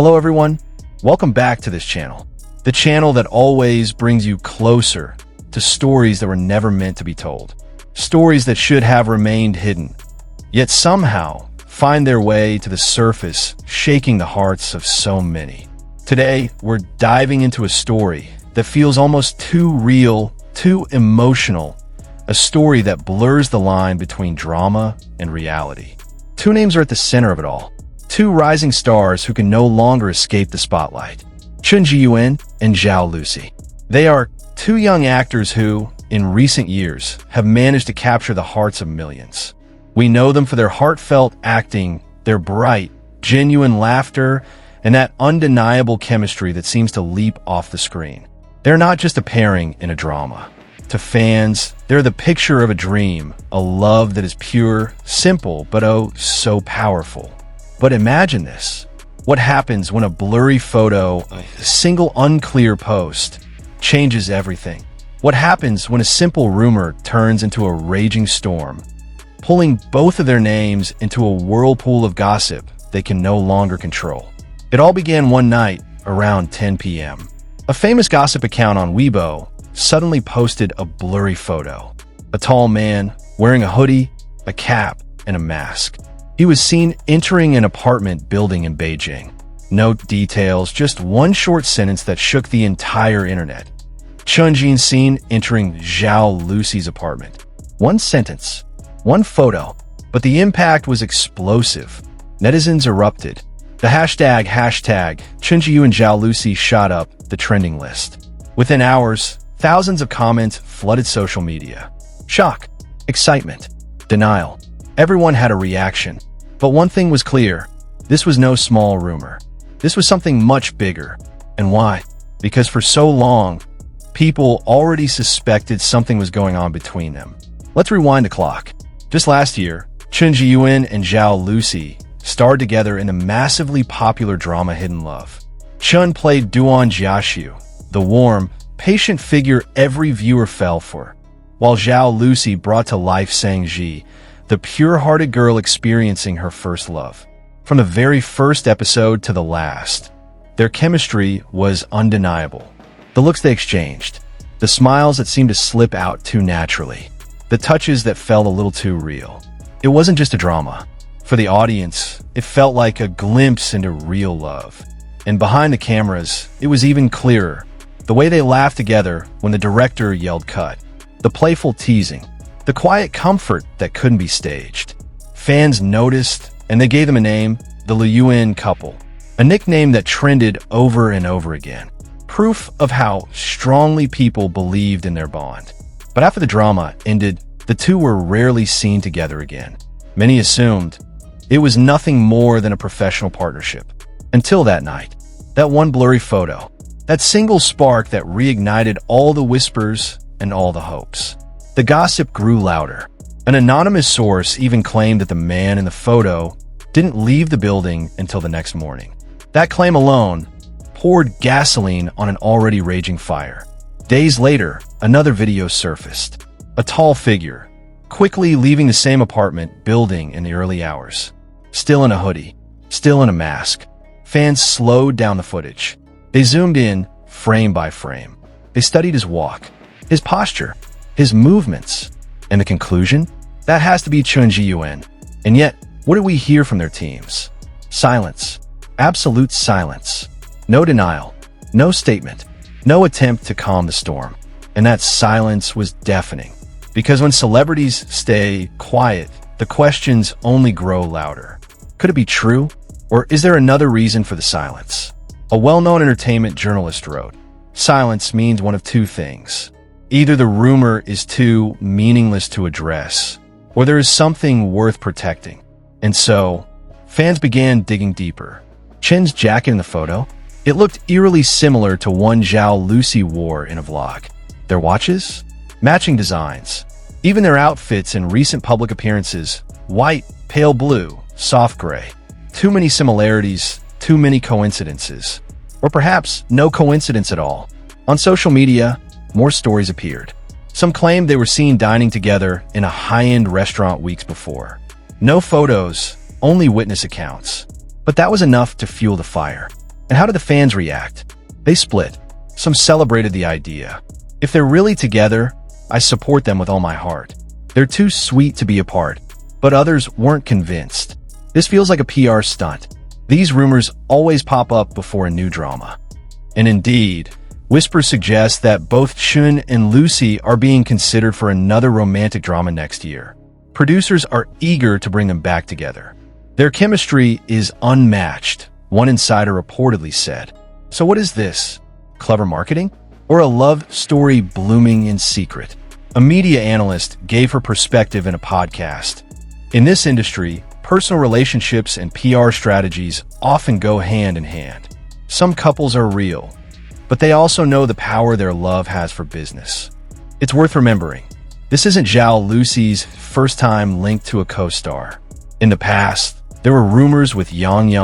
Hello everyone, welcome back to this channel. The channel that always brings you closer to stories that were never meant to be told. Stories that should have remained hidden, yet somehow find their way to the surface, shaking the hearts of so many. Today, we're diving into a story that feels almost too real, too emotional, a story that blurs the line between drama and reality. Two names are at the center of it all. Two rising stars who can no longer escape the spotlight. Chen Zheyuan and Zhao Lusi. They are two young actors who, in recent years, have managed to capture the hearts of millions. We know them for their heartfelt acting, their bright, genuine laughter, and that undeniable chemistry that seems to leap off the screen. They're not just a pairing in a drama. To fans, they're the picture of a dream, a love that is pure, simple, but oh, so powerful. But imagine this. What happens when a blurry photo, a single unclear post, changes everything? What happens when a simple rumor turns into a raging storm, pulling both of their names into a whirlpool of gossip they can no longer control? It all began one night around 10 p.m. A famous gossip account on Weibo suddenly posted a blurry photo. A tall man wearing a hoodie, a cap, and a mask. He was seen entering an apartment building in Beijing. No details, just one short sentence that shook the entire internet. Chen Zheyuan seen entering Zhao Lusi's apartment. One sentence, one photo, but the impact was explosive. Netizens erupted. The hashtag Chen Zheyuan Zhao Lusi shot up the trending list. Within hours, thousands of comments flooded social media. Shock, excitement, denial. Everyone had a reaction. But one thing was clear. This was no small rumor. This was something much bigger. And why? Because for so long, people already suspected something was going on between them. Let's rewind the clock. Just last year, Chen Zheyuan and Zhao Lusi starred together in the massively popular drama Hidden Love. Chen played Duan Jiaxiu, the warm, patient figure every viewer fell for, while Zhao Lusi brought to life Sang Ji, the pure-hearted girl experiencing her first love. From the very first episode to the last, their chemistry was undeniable. The looks they exchanged, the smiles that seemed to slip out too naturally, the touches that felt a little too real. It wasn't just a drama. For the audience, it felt like a glimpse into real love. And behind the cameras, it was even clearer. The way they laughed together when the director yelled cut. The playful teasing. The quiet comfort that couldn't be staged. Fans noticed, and they gave them a name, the Zheyuan couple, a nickname that trended over and over again. Proof of how strongly people believed in their bond. But after the drama ended, the two were rarely seen together again. Many assumed it was nothing more than a professional partnership. Until that night, that one blurry photo, that single spark that reignited all the whispers and all the hopes. The gossip grew louder. An anonymous source even claimed that the man in the photo didn't leave the building until the next morning. That claim alone poured gasoline on an already raging fire. Days later, another video surfaced. A tall figure, quickly leaving the same apartment building in the early hours. Still in a hoodie, still in a mask. Fans slowed down the footage. They zoomed in, frame by frame. They studied his walk, his posture, his movements. And the conclusion? That has to be Chen Zheyuan. And yet, what did we hear from their teams? Silence. Absolute silence. No denial. No statement. No attempt to calm the storm. And that silence was deafening. Because when celebrities stay quiet, the questions only grow louder. Could it be true? Or is there another reason for the silence? A well-known entertainment journalist wrote, "Silence means one of two things. Either the rumor is too meaningless to address, or there is something worth protecting." And so, fans began digging deeper. Chen's jacket in the photo? It looked eerily similar to one Zhao Lusi wore in a vlog. Their watches? Matching designs. Even their outfits in recent public appearances, white, pale blue, soft gray. Too many similarities, too many coincidences. Or perhaps no coincidence at all. On social media, more stories appeared. Some claimed they were seen dining together in a high-end restaurant weeks before. No photos, only witness accounts. But that was enough to fuel the fire. And how did the fans react? They split. Some celebrated the idea. If they're really together, I support them with all my heart. They're too sweet to be apart. But others weren't convinced. This feels like a PR stunt. These rumors always pop up before a new drama. And indeed, whispers suggest that both Chen and Lusi are being considered for another romantic drama next year. Producers are eager to bring them back together. Their chemistry is unmatched, one insider reportedly said. So what is this? Clever marketing? Or a love story blooming in secret? A media analyst gave her perspective in a podcast. In this industry, personal relationships and PR strategies often go hand in hand. Some couples are real, but they also know the power their love has for business. It's worth remembering. This isn't Zhao Lusi's first time linked to a co-star. In the past, there were rumors with Yang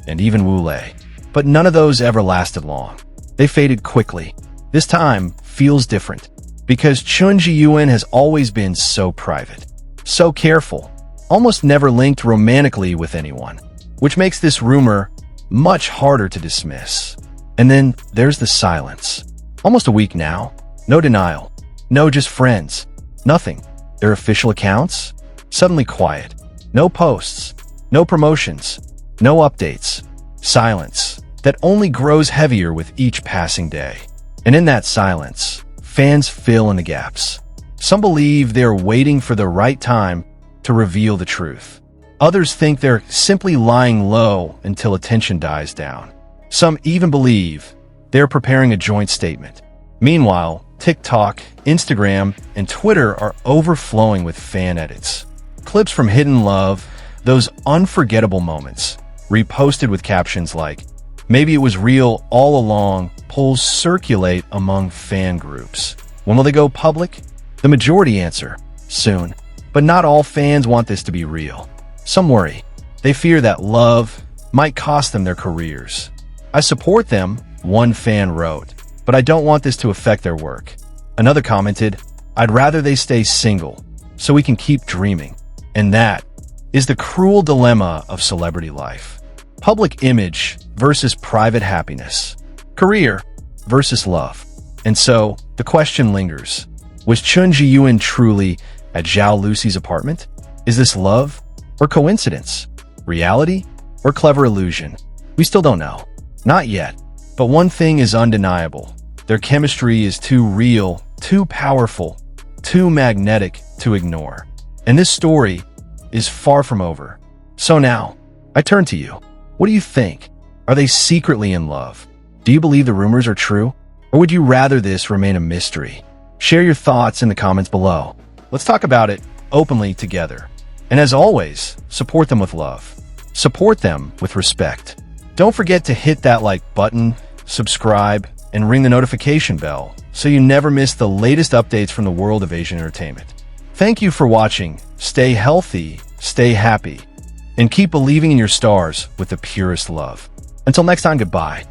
and even Wu Lei, but none of those ever lasted long. They faded quickly. This time feels different because Chen Zheyuan has always been so private, so careful, almost never linked romantically with anyone, which makes this rumor much harder to dismiss. And then there's the silence. Almost a week now. No denial. No, just friends. Nothing. Their official accounts? Suddenly quiet. No posts. No promotions. No updates. Silence that only grows heavier with each passing day. And in that silence, fans fill in the gaps. Some believe they're waiting for the right time to reveal the truth. Others think they're simply lying low until attention dies down. Some even believe they're preparing a joint statement. Meanwhile, TikTok, Instagram, and Twitter are overflowing with fan edits. Clips from hidden love, those unforgettable moments, reposted with captions like, "Maybe it was real all along," polls circulate among fan groups. When will they go public? The majority answer, soon. But not all fans want this to be real. Some worry. They fear that love might cost them their careers. "I support them," one fan wrote, "but I don't want this to affect their work." Another commented, "I'd rather they stay single, so we can keep dreaming." And that is the cruel dilemma of celebrity life. Public image versus private happiness. Career versus love. And so, the question lingers. Was Chen Zheyuan truly at Zhao Lusi's apartment? Is this love or coincidence? Reality or clever illusion? We still don't know. Not yet. But one thing is undeniable. Their chemistry is too real, too powerful, too magnetic to ignore. And this story is far from over. So now, I turn to you. What do you think? Are they secretly in love? Do you believe the rumors are true? Or would you rather this remain a mystery? Share your thoughts in the comments below. Let's talk about it openly together. And as always, support them with love. Support them with respect. Don't forget to hit that like button, subscribe, and ring the notification bell so you never miss the latest updates from the world of Asian entertainment. Thank you for watching. Stay healthy, stay happy, and keep believing in your stars with the purest love. Until next time, goodbye.